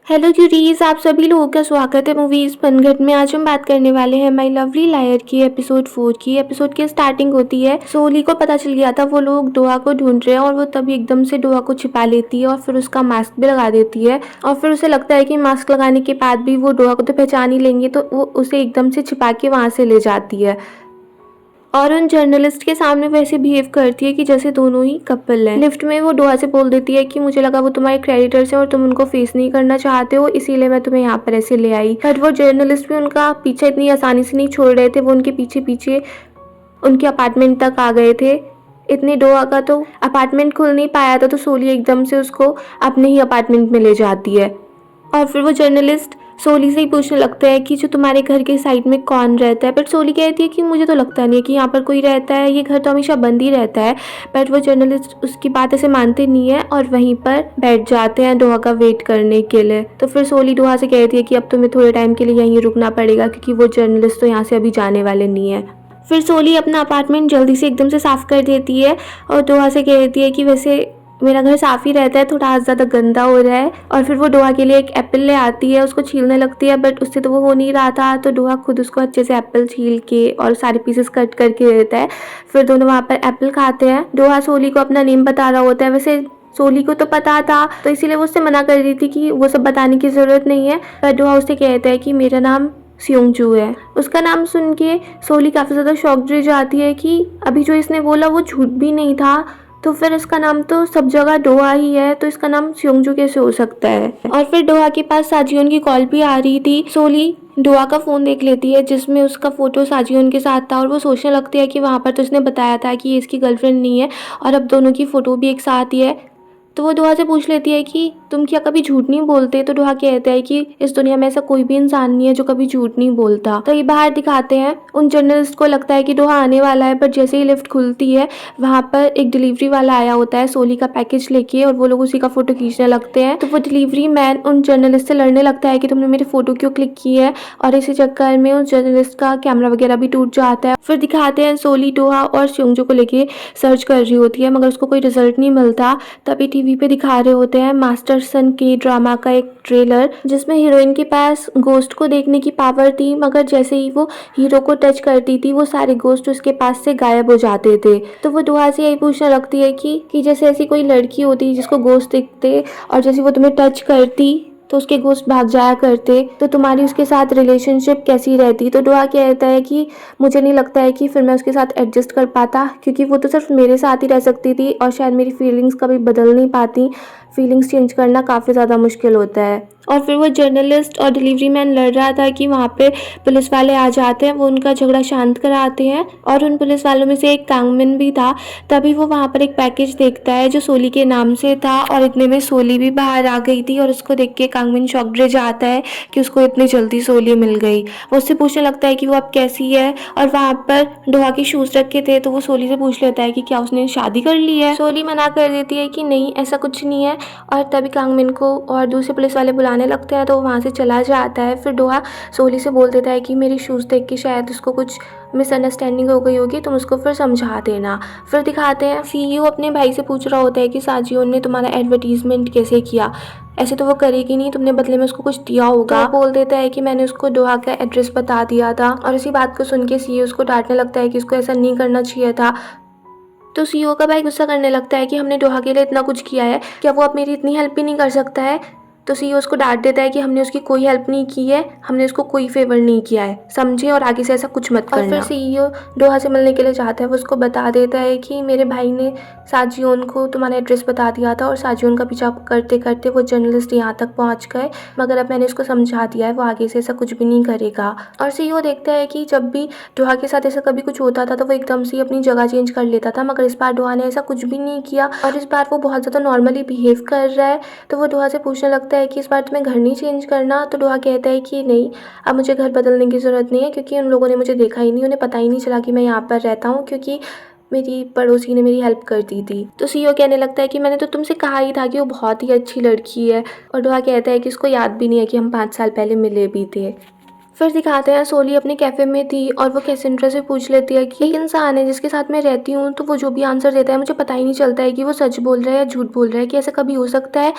Hello curies, आप सभी लोगों का स्वागत है मूवीज पनघट में। आज हम बात करने वाले हैं माई लवली लायर की एपिसोड 4 की। एपिसोड की स्टार्टिंग होती है, सोली को पता चल गया था वो लोग डोहा को ढूंढ रहे हैं और वो तभी एकदम से डोहा को छिपा लेती है और फिर उसका मास्क भी लगा देती है। और फिर उसे लगता है कि मास्क लगाने के बाद भी वो डोहा को तो पहचान ही लेंगे, तो वो उसे एकदम से छिपा के वहाँ से ले जाती है और उन जर्नलिस्ट के सामने वैसे बिहेव करती है कि जैसे दोनों ही कपल हैं। लिफ्ट में वो डोहा से बोल देती है कि मुझे लगा वो तुम्हारे क्रेडिटर्स हैं और तुम उनको फेस नहीं करना चाहते हो, इसीलिए मैं तुम्हें यहाँ पर ऐसे ले आई। बट वो जर्नलिस्ट भी उनका पीछा इतनी आसानी से नहीं छोड़ रहे थे, वो उनके पीछे पीछे उनके अपार्टमेंट तक आ गए थे। इतने डोहा का तो अपार्टमेंट खुल नहीं पाया था, तो सोली एकदम से उसको अपने ही अपार्टमेंट में ले जाती है। और फिर वो जर्नलिस्ट सोली से ही पूछने लगता है कि जो तुम्हारे घर के साइड में कौन रहता है। बट सोली कहती है कि मुझे तो लगता नहीं है कि यहाँ पर कोई रहता है, ये घर तो हमेशा बंद ही रहता है। बट वो जर्नलिस्ट उसकी बात ऐसे मानते नहीं है और वहीं पर बैठ जाते हैं डोहा का वेट करने के लिए। तो फिर सोली डोहा से कहती है कि अब तुम्हें थोड़े टाइम के लिए यहीं रुकना पड़ेगा, क्योंकि वो जर्नलिस्ट तो यहाँ से अभी जाने वाले नहीं है। फिर सोली अपना अपार्टमेंट जल्दी से एकदम से साफ कर देती है और डोहा से कहती है कि वैसे मेरा घर साफ ही रहता है, थोड़ा ज़्यादा गंदा हो रहा है। और फिर वो डोहा के लिए एक एप्पल ले आती है, उसको छीलने लगती है, बट उससे तो वो हो नहीं रहा था, तो डोहा खुद उसको अच्छे से एप्पल छील के और सारे पीसेस कट करके देता है। फिर दोनों वहाँ पर एप्पल खाते हैं। डोहा सोली को अपना नेम बता रहा होता है, वैसे सोली को तो पता था, तो इसीलिए वो उससे मना कर रही थी कि वो सब बताने की ज़रूरत नहीं है। पर डोहा उससे कहता है कि मेरा नाम सियोंगजू है। उसका नाम सुन के सोली काफ़ी ज़्यादा शॉक्ड रह जाती है कि अभी जो इसने बोला वो झूठ भी नहीं था, तो फिर इसका नाम तो सब जगह डोहा ही है, तो इसका नाम सियोंगजू कैसे हो सकता है। और फिर डोहा के पास साजियोन की कॉल भी आ रही थी। सोली डोहा का फ़ोन देख लेती है जिसमें उसका फ़ोटो साजियोन के साथ था और वो सोचने लगती है कि वहाँ पर तो इसने बताया था कि ये इसकी गर्लफ्रेंड नहीं है और अब दोनों की फ़ोटो भी एक साथ ही है। तो वो डोहा से पूछ लेती है कि तुम क्या कभी झूठ नहीं बोलते। तो डोहा कहता है कि इस दुनिया में ऐसा कोई भी इंसान नहीं है जो कभी झूठ नहीं बोलता। तो ये बाहर दिखाते हैं, उन जर्नलिस्ट को लगता है कि डोहा आने वाला है, पर जैसे ही लिफ्ट खुलती है वहाँ पर एक डिलीवरी वाला आया होता है सोली का पैकेज लेके और वो लोग उसी का फोटो खींचने लगते हैं। तो वो डिलीवरी मैन उन जर्नलिस्ट से लड़ने लगता है कि तुमने मेरी फोटो क्यों क्लिक की है, और इसी चक्कर में उस जर्नलिस्ट का कैमरा वगैरह भी टूट जाता है। फिर दिखाते हैं सोली डोहा और सियोंगजू को लेके सर्च कर रही होती है, मगर उसको कोई रिजल्ट नहीं मिलता। तभी टीवी पे दिखा रहे होते हैं मास्टर सन के ड्रामा का एक ट्रेलर, जिसमें हीरोइन के पास गोस्ट को देखने की पावर थी, मगर जैसे ही वो हीरो को टच करती थी वो सारे गोस्ट उसके पास से गायब हो जाते थे। तो वो डोहा से यही पूछने लगती है कि जैसे ऐसी कोई लड़की होती जिसको गोस्ट दिखते और जैसे वो तुम्हें टच करती तो उसके गोस्ट भाग जाया करते, तो तुम्हारी उसके साथ रिलेशनशिप कैसी रहती। तो डोहा कहता है कि मुझे नहीं लगता है कि फिर मैं उसके साथ एडजस्ट कर पाता, क्योंकि वो तो सिर्फ मेरे साथ ही रह सकती थी और शायद मेरी फीलिंग्स कभी बदल नहीं पाती। फीलिंग्स चेंज करना काफ़ी ज़्यादा मुश्किल होता है। और फिर वो जर्नलिस्ट और डिलीवरी मैन लड़ रहा था कि वहाँ पे पुलिस वाले आ जाते हैं, वो उनका झगड़ा शांत कराते हैं और उन पुलिस वालों में से एक कांगमिन भी था। तभी वो वहाँ पर एक पैकेज देखता है जो सोली के नाम से था और इतने में सोली भी बाहर आ गई थी और उसको देख के कांगमिन शॉक्ड रह जाता है कि उसको इतनी जल्दी सोली मिल गई। वो उससे पूछने लगता है कि वो अब कैसी है, और वहाँ पर डोहा के शूज़ रखे थे, तो वो सोली से पूछ लेता है कि क्या उसने शादी कर ली है। सोली मना कर देती है कि नहीं, ऐसा कुछ नहीं है। और तभी कांगमिन को और दूसरे पुलिस वाले बुलाने लगते हैं, तो वो वहाँ से चला जाता है। फिर डोहा सोली से बोल देता है कि मेरी शूज़ देख के शायद उसको कुछ मिसअंडरस्टैंडिंग हो गई होगी, तुम उसको फिर समझा देना। फिर दिखाते हैं सीईओ अपने भाई से पूछ रहा होता है कि साजियोन ने तुम्हारा एडवर्टीजमेंट कैसे किया, ऐसे तो वो करेगी नहीं, तुमने बदले में उसको कुछ दिया होगा। तो बोल देता है कि मैंने उसको डोहा का एड्रेस बता दिया था, और इसी बात को सुन के सीईओ उसको डांटने लगता है कि उसको ऐसा नहीं करना चाहिए था। तो सीईओ का भाई गुस्सा करने लगता है कि हमने डोहा के लिए इतना कुछ किया है, क्या वो अब मेरी इतनी हेल्प भी नहीं कर सकता है। तो सीईओ उसको डांट देता है कि हमने उसकी कोई हेल्प नहीं की है, हमने उसको कोई फेवर नहीं किया है, समझे, और आगे से ऐसा कुछ मत करना। और फिर सीईओ डोहा से मिलने के लिए जाता है, वो उसको बता देता है कि मेरे भाई ने साजियोन को तुम्हारा एड्रेस बता दिया था और साजियोन का पीछा करते करते वो जर्नलिस्ट यहाँ तक पहुँच गए, मगर अब मैंने उसको समझा दिया है, वो आगे से ऐसा कुछ भी नहीं करेगा। और सीईओ देखता है कि जब भी डोहा के साथ ऐसा कभी कुछ होता था तो वो एकदम से अपनी जगह चेंज कर लेता था, मगर इस बार डोहा ने ऐसा कुछ भी नहीं किया और इस बार वो बहुत ज़्यादा नॉर्मली बिहेव कर रहा है। तो वो डोहा से पूछने लगता है कि इस बार तुम्हें घर नहीं चेंज करना। तो डोहा कहता है कि नहीं, अब मुझे घर बदलने की ज़रूरत नहीं है, क्योंकि उन लोगों ने मुझे देखा ही नहीं, उन्हें पता ही नहीं चला कि मैं यहाँ पर रहता हूँ, क्योंकि मेरी पड़ोसी ने मेरी हेल्प कर दी थी। तो सीईओ कहने लगता है कि मैंने तो तुमसे कहा ही था कि वो बहुत ही अच्छी लड़की है। और डोहा कहता है कि उसको याद भी नहीं है कि हम 5 साल पहले मिले भी थे। फिर दिखाते हैं सोली अपने कैफ़े में थी और वो कैसेंड्रा से पूछ लेती है कि एक इंसान है जिसके साथ मैं रहती हूँ, तो वो जो भी आंसर देता है मुझे पता ही नहीं चलता है कि वो सच बोल रहा है या झूठ बोल रहा है, कि ऐसा कभी हो सकता है।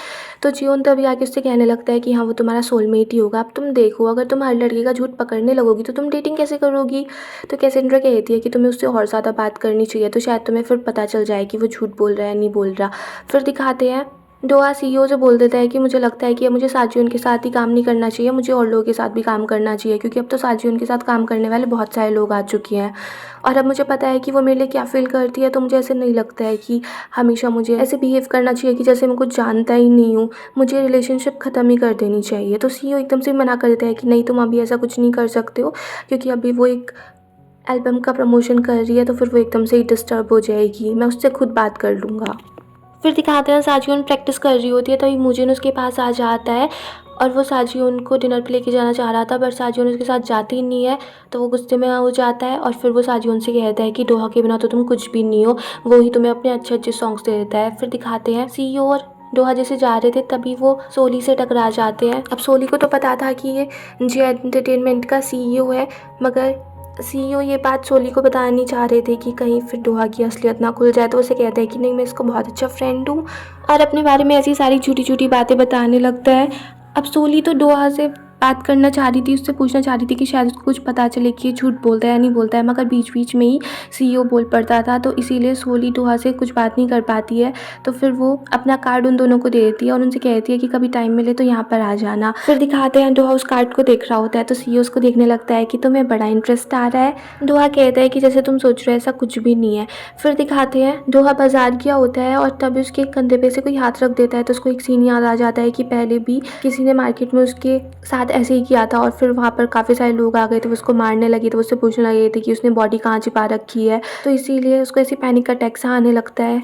तो जियोन तभी आके उससे कहने लगता है कि हाँ, वो तुम्हारा सोलमेट ही होगा। अब तुम देखो, अगर तुम हर लड़के का झूठ पकड़ने लगोगी तो तुम डेटिंग कैसे करोगी। तो कैसेंड्रा कहती है कि तुम्हें उससे और ज़्यादा बात करनी चाहिए, तो शायद तुम्हें फिर पता चल जाए कि वो झूठ बोल रहा है नहीं बोल रहा। फिर दिखाते हैं डोआ सीईओ से बोल देता है कि मुझे लगता है कि अब मुझे साजियोन के साथ ही काम नहीं करना चाहिए, मुझे और लोगों के साथ भी काम करना चाहिए, क्योंकि अब तो साजियोन के साथ काम करने वाले बहुत सारे लोग आ चुके हैं और अब मुझे पता है कि वो मेरे लिए क्या फ़ील करती है। तो मुझे ऐसे नहीं लगता है कि हमेशा मुझे ऐसे बिहेव करना चाहिए कि जैसे मैं कुछ जानता ही नहीं हूँ, मुझे रिलेशनशिप ख़त्म ही कर देनी चाहिए। तो सीईओ एकदम से मना कर देता है कि नहीं, तुम अभी ऐसा कुछ नहीं कर सकते हो, क्योंकि अभी वो एक एल्बम का प्रमोशन कर रही है, तो फिर वो एकदम से ही डिस्टर्ब हो जाएगी, मैं उससे खुद बात कर लूँगा। फिर दिखाते हैं साजियोन प्रैक्टिस कर रही होती है, तभी मूजिन उसके पास आ जाता है और वो साजियोन को डिनर पे लेके जाना चाह रहा था, पर साजियोन उसके साथ जाती ही नहीं है। तो वो गुस्से में हो जाता है और फिर वो साजियोन से कहता है कि डोहा के बिना तो तुम कुछ भी नहीं हो, वो ही तुम्हें अपने अच्छे अच्छे सॉन्ग्स दे देता है। फिर दिखाते हैं सीईओ और डोहा जैसे जा रहे थे, तभी वो सोली से टकरा जाते हैं। अब सोली को तो पता था कि ये जे एंटरटेनमेंट का सीईओ है, मगर सीईओ ये बात सोली को बताना नहीं चाह रहे थे कि कहीं फिर डोहा की असलियत ना खुल जाए। तो उसे कहता है कि नहीं, मैं इसको बहुत अच्छा फ्रेंड हूँ, और अपने बारे में ऐसी सारी झूठी झूठी बातें बताने लगता है। अब सोली तो डोहा से बात करना चाह रही थी, उससे पूछना चाह रही थी कि शायद उसको कुछ पता चले कि ये झूठ बोलता है या नहीं बोलता है, मगर बीच बीच में ही सीईओ बोल पड़ता था, तो इसीलिए सोली डोहा से कुछ बात नहीं कर पाती है। तो फिर वो अपना कार्ड उन दोनों को दे देती है और उनसे कहती है कि कभी टाइम मिले तो यहाँ पर आ जाना। फिर दिखाते हैं डोहा उस कार्ड को देख रहा होता है, तो सीईओ उसको देखने लगता है कि तुम्हें बड़ा इंटरेस्ट आ रहा है। डोहा कहता है कि जैसे तुम सोच रहे हो ऐसा कुछ भी नहीं है। फिर दिखाते हैं डोहा बाजार गया होता है और तभी उसके कंधे पे से कोई हाथ रख देता है, तो उसको एक सीन याद आ जाता है कि पहले भी किसी ने मार्केट में उसके साथ ऐसे ही किया था और फिर वहाँ पर काफ़ी सारे लोग आ गए थे, उसको मारने लगे, तो उससे पूछने लगे थे कि उसने बॉडी कहाँ छिपा रखी है। तो इसीलिए उसको ऐसी पैनिक अटैक सा आने लगता है।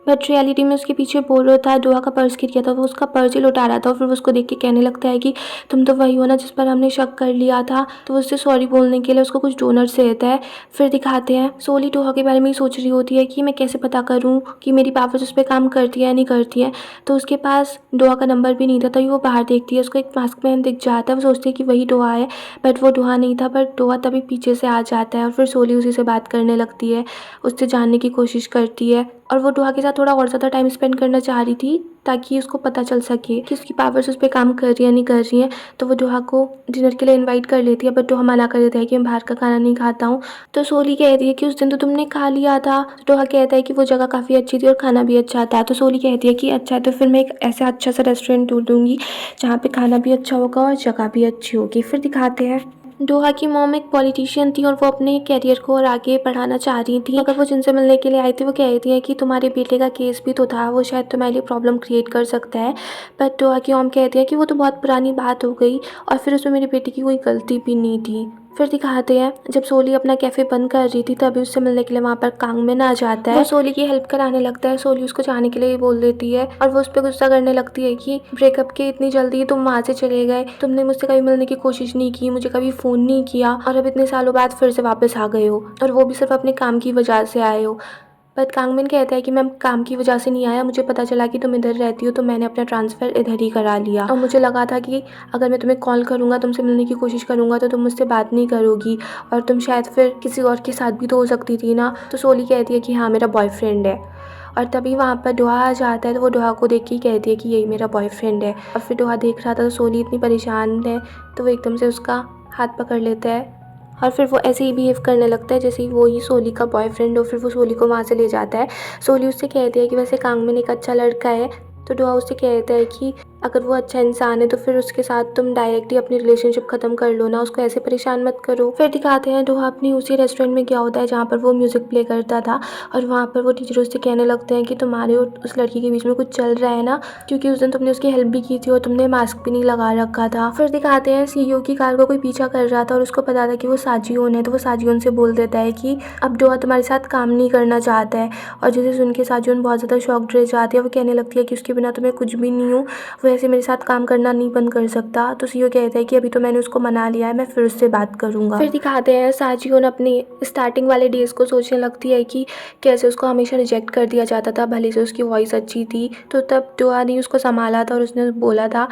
बट रियलिटी में उसके पीछे बोल रहा था, डोहा का पर्स गिर गया था, वो उसका पर्स ही लुटा रहा था और फिर वो उसको देख के कहने लगता है कि तुम तो वही हो ना जिस पर हमने शक कर लिया था। तो वो उससे सॉरी बोलने के लिए उसको कुछ डोनट्स देता है। फिर दिखाते हैं सोली डोहा के बारे में ही सोच रही होती है कि मैं कैसे पता करूँ कि मेरी पावर्स उस पर काम करती है या नहीं करती है। तो उसके पास डोहा का नंबर भी नहीं था, तभी वो बाहर देखती है, उसको एक मास्क मैन दिख जाता है, वो सोचती है कि वही डोहा है, बट वो डोहा नहीं था। बट डोहा तभी पीछे से आ जाता है और फिर सोली उसी से बात करने लगती है, उससे जानने की कोशिश करती है और वो डोहा के साथ थोड़ा और ज़्यादा टाइम स्पेंड करना चाह रही थी ताकि उसको पता चल सके कि उसकी पावर्स उस पर काम कर रही है या नहीं कर रही हैं। तो वो डोहा को डिनर के लिए इनवाइट कर लेती है, बट डोहा मना कर देता है कि मैं बाहर का खाना नहीं खाता हूँ। तो सोली कहती है कि उस दिन तो तुमने खा लिया था। तो डोहा कहता है कि वो जगह काफ़ी अच्छी थी और खाना भी अच्छा था। तो सोली कहती है कि अच्छा है, तो फिर मैं एक ऐसा अच्छा सा रेस्टोरेंट ढूंढूंगी जहाँ पे खाना भी अच्छा होगा और जगह भी अच्छी होगी। फिर दिखाते हैं डोहा की मॉम एक पॉलिटिशियन थी और वो अपने कैरियर को और आगे बढ़ाना चाह रही थी, अगर वो जिनसे मिलने के लिए आई थी वो कह रही थी कि तुम्हारे बेटे का केस भी तो था, वो शायद तुम्हारे लिए प्रॉब्लम क्रिएट कर सकता है। बट डोहा की मॉम कहती है कि वो तो बहुत पुरानी बात हो गई और फिर उसमें मेरे बेटे की कोई गलती भी नहीं थी। फिर दिखाते हैं जब सोली अपना कैफ़े बंद कर रही थी तभी उससे मिलने के लिए वहाँ पर कांगमिन आ जाता है। वो सोली की हेल्प कराने लगता है, सोली उसको जाने के लिए बोल देती है और वो उस पर गुस्सा करने लगती है कि ब्रेकअप के इतनी जल्दी तुम वहाँ से चले गए, तुमने मुझसे कभी मिलने की कोशिश नहीं की, मुझे कभी फ़ोन नहीं किया और अब इतने सालों बाद फिर से वापस आ गए हो और वो भी सिर्फ अपने काम की वजह से आए हो। बट कांगमिन कहता है कि मैं काम की वजह से नहीं आया, मुझे पता चला कि तुम इधर रहती हो तो मैंने अपना ट्रांसफ़र इधर ही करा लिया और मुझे लगा था कि अगर मैं तुम्हें कॉल करूँगा, तुमसे मिलने की कोशिश करूँगा तो तुम मुझसे बात नहीं करोगी और तुम शायद फिर किसी और के साथ भी तो हो सकती थी ना। तो सोली कहती है कि हाँ, मेरा बॉयफ्रेंड है और तभी वहाँ पर डोहा आ जाता है, तो वो डोहा को देख के ही कहती है कि यही मेरा बॉयफ्रेंड है। और फिर डोहा देख रहा था तो सोली इतनी परेशान है तो वो एकदम से उसका हाथ पकड़ लेता है और फिर वो ऐसे ही बिहेव करने लगता है जैसे ही वो ही सोली का बॉयफ्रेंड हो। फिर वो सोली को वहाँ से ले जाता है। सोली उससे कहती है कि वैसे कांगमिन एक अच्छा लड़का है। तो डोहा उससे कहता है कि अगर वो अच्छा इंसान है तो फिर उसके साथ तुम डायरेक्टली अपनी रिलेशनशिप ख़त्म कर लो ना, उसको ऐसे परेशान मत करो। फिर दिखाते हैं डोहा अपनी उसी रेस्टोरेंट में गया होता है जहाँ पर वो म्यूज़िक प्ले करता था और वहाँ पर वो टीचर उससे कहने लगते हैं कि तुम्हारे और उस लड़की के बीच में कुछ चल रहा है ना, क्योंकि उस दिन तुमने उसकी हेल्प भी की थी और तुमने मास्क भी नहीं लगा रखा था। फिर दिखाते हैं सीईओ की कार को कोई पीछा कर रहा था और उसको पता था कि वो साजियोन है, तो वो साजियोन से बोल देता है कि अब डोहा तुम्हारे साथ काम नहीं करना चाहता है। और जिसे सुन के साजियोन बहुत ज़्यादा शॉक्ड रह जाती है, वो कहने लगती है कि उसके बिना तो मैं कुछ भी नहीं हूँ, वो ऐसे मेरे साथ काम करना नहीं बंद कर सकता। तो सीईओ कहता है कि अभी तो मैंने उसको मना लिया है, मैं फिर उससे बात करूँगा। फिर दिखाते हैं साजियोन अपनी स्टार्टिंग वाले डेज़ को सोचने लगती है कि कैसे उसको हमेशा रिजेक्ट कर दिया जाता था, भले से उसकी वॉइस अच्छी थी। तो तब डोहा ने उसको संभाला था और उसने बोला था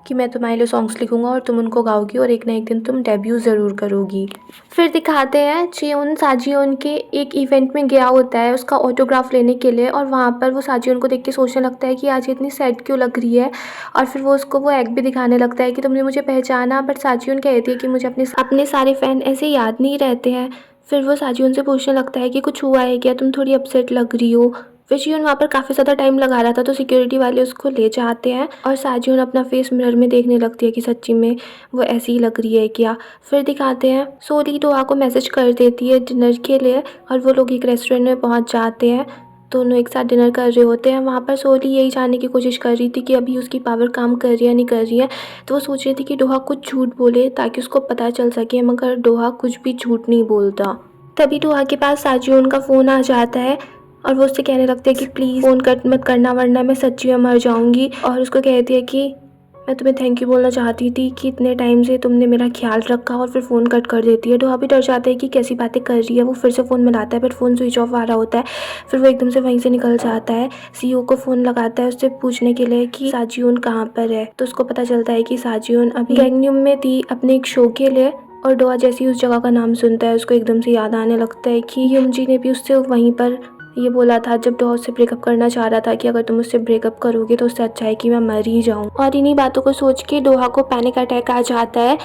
कि मैं तुम्हारे लिए सॉन्ग्स लिखूंगा और तुम उनको गाओगी और एक ना एक दिन तुम डेब्यू ज़रूर करोगी। फिर दिखाते हैं जियोन साजियोन के एक इवेंट में गया होता है उसका ऑटोग्राफ लेने के लिए, और वहाँ पर वो साजियोन को देख के सोचने लगता है कि आज ये इतनी सैड क्यों लग रही है। और फिर वो उसको वो एक्ट भी दिखाने लगता है कि तुमने मुझे पहचाना, बट साजियोन कहती है कि मुझे अपने सारे फ़ैन ऐसे याद नहीं रहते हैं। फिर वो साजियोन से पूछने लगता है कि कुछ हुआ है क्या, तुम थोड़ी अपसेट लग रही हो। फिर जियोन वहाँ पर काफ़ी ज़्यादा टाइम लगा रहा था तो सिक्योरिटी वाले उसको ले जाते हैं और साजियोन अपना फेस मिरर में देखने लगती है कि सच्ची में वो ऐसी ही लग रही है क्या। फिर दिखाते हैं सोली डोआ को मैसेज कर देती है डिनर के लिए और वो लोग एक रेस्टोरेंट में पहुँच जाते हैं। दोनों एक साथ डिनर कर रहे होते हैं। वहाँ पर सोली यही जानने की कोशिश कर रही थी कि अभी उसकी पावर काम कर रही है या नहीं कर रही है, तो वो सोच रही थी कि डोहा कुछ झूठ बोले ताकि उसको पता चल सके, मगर डोहा कुछ भी झूठ नहीं बोलता। तभी डोहा के पास साजियोन का फ़ोन आ जाता है और वो उससे कहने लगती है कि प्लीज़ फ़ोन कट मत करना वरना मैं सच्ची में मर जाऊँगी। और उसको कहती है कि मैं तुम्हें थैंक यू बोलना चाहती थी कि इतने टाइम से तुमने मेरा ख्याल रखा, और फिर फ़ोन कट कर देती है। डोहा भी डर जाता है कि कैसी बातें कर रही है। वो फिर से फ़ोन मिलाता है बट फ़ोन स्विच ऑफ आ रहा होता है। फिर वो एकदम से वहीं से निकल जाता है। सीईओ को फ़ोन लगाता है उससे पूछने के लिए कि साजियोन कहाँ पर है, तो उसको पता चलता है कि साजियोन अभी गैंगन्यूम में थी अपने एक शो के लिए। और डोहा जैसे ही उस जगह का नाम सुनता है उसको एकदम से याद आने लगता है कि ह्यूमजी ने भी उससे वहीं पर ये बोला था जब डोहा उससे ब्रेकअप करना चाह रहा था कि अगर तुम उससे ब्रेकअप करोगे तो उससे अच्छा है कि मैं मर ही जाऊँ। और इन्हीं बातों को सोच के डोहा को पैनिक अटैक आ जाता है।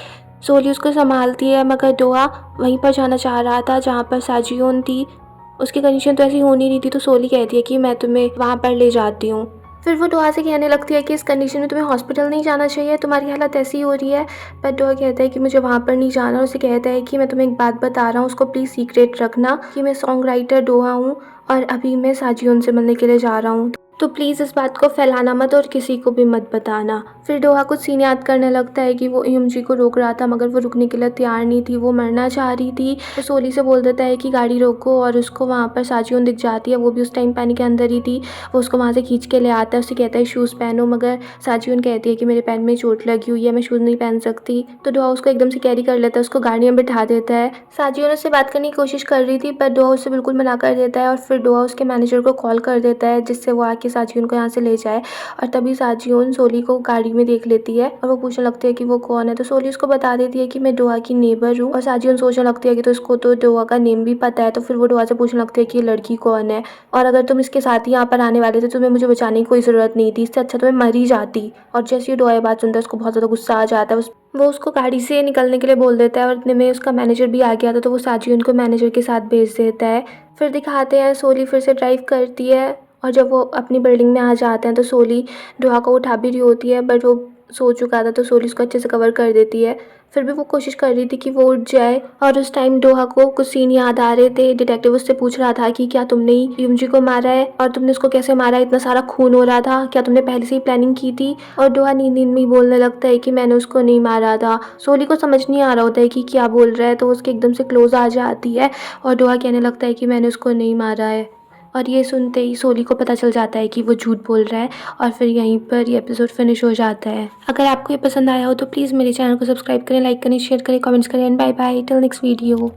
सोली उसको संभालती है मगर डोहा वहीं पर जाना चाह रहा था जहाँ पर साजियोन थी। उसकी कंडीशन तो ऐसी हो नहीं रही थी, तो सोली कहती है कि मैं तुम्हें वहाँ पर ले जाती हूँ। फिर वो डोहा से कहने लगती है कि इस कंडीशन में तुम्हें हॉस्पिटल नहीं जाना चाहिए, तुम्हारी हालत ऐसी हो रही है। पर डोहा कहता है कि मुझे वहाँ पर नहीं जाना, और उसे कहता है कि मैं तुम्हें एक बात बता रहा हूँ, उसको प्लीज़ सीक्रेट रखना कि मैं सॉन्ग राइटर डोहा हूँ और अभी मैं साजियोन से मिलने के लिए जा रहा हूँ, तो प्लीज़ इस बात को फैलाना मत और किसी को भी मत बताना। फिर डोहा कुछ सीन याद करने लगता है कि वो ह्यूमजी को रोक रहा था मगर वो रुकने के लिए तैयार नहीं थी, वो मरना चाह रही थी। तो सोली से बोल देता है कि गाड़ी रोको और उसको वहाँ पर साजियोन दिख जाती है। वो भी उस टाइम पानी के अंदर ही थी। वो उसको वहाँ से खींच के ले आता है, उससे कहता है शूज़ पहनो, मगर साजियोन कहती है कि मेरे पैर में चोट लगी हुई है, मैं शूज़ नहीं पहन सकती। तो डोहा उसको एकदम से कैरी कर लेता है, उसको गाड़ी में बिठा देता है। साजियोन उससे बात करने की कोशिश कर रही थी पर डोहा उससे बिल्कुल मना कर देता है और फिर डोहा उसके मैनेजर को कॉल कर देता है जिससे वो आके साजियोन को यहाँ से ले जाए। और तभी साजियोन सोली को गाड़ी में देख लेती है और वो पूछने लगती है कि वो कौन है, तो सोली उसको बता देती है कि मैं डोहा की नेबर हूँ। और साजियोन सोचने लगती है कि तो इसको तो डोहा का नेम भी पता है, तो फिर वो डोहा से पूछने लगती है कि ये लड़की कौन है, और अगर तुम इसके साथ ही यहाँ पर आने वाले थे तो तुम्हें मुझे बचाने की कोई ज़रूरत नहीं थी, इससे अच्छा तुम्हें मर ही जाती। और जैसे ही डोहा ये बात सुनता है उसको बहुत ज़्यादा गुस्सा आ जाता है। वो उसको गाड़ी से निकलने के लिए बोल देता है और इतने में उसका मैनेजर भी आ गया था, तो वो साजियोन को मैनेजर के साथ भेज देता है। फिर दिखाते हैं सोली फिर से ड्राइव करती है और जब वो अपनी बिल्डिंग में आ जाते हैं तो सोली डोहा को उठा भी रही होती है बट वो सो चुका था, तो सोली उसको अच्छे से कवर कर देती है। फिर भी वो कोशिश कर रही थी कि वो उठ जाए और उस टाइम डोहा को कुछ सीन याद आ रहे थे। डिटेक्टिव उससे पूछ रहा था कि क्या तुमने ही ह्यूमजी को मारा है और तुमने उसको कैसे मारा, इतना सारा खून हो रहा था, क्या तुमने पहले से ही प्लानिंग की थी। और डोहा नींद नींद में ही बोलने लगता है कि मैंने उसको नहीं मारा था। सोली को समझ नहीं आ रहा होता है कि क्या बोल रहा है, तो उसके एकदम से क्लोज आ जाती है और डोहा कहने लगता है कि मैंने उसको नहीं मारा है। और ये सुनते ही सोली को पता चल जाता है कि वो झूठ बोल रहा है और फिर यहीं पर ये एपिसोड फिनिश हो जाता है। अगर आपको ये पसंद आया हो तो प्लीज़ मेरे चैनल को सब्सक्राइब करें, लाइक करें, शेयर करें, कमेंट्स करें and bye bye till next video.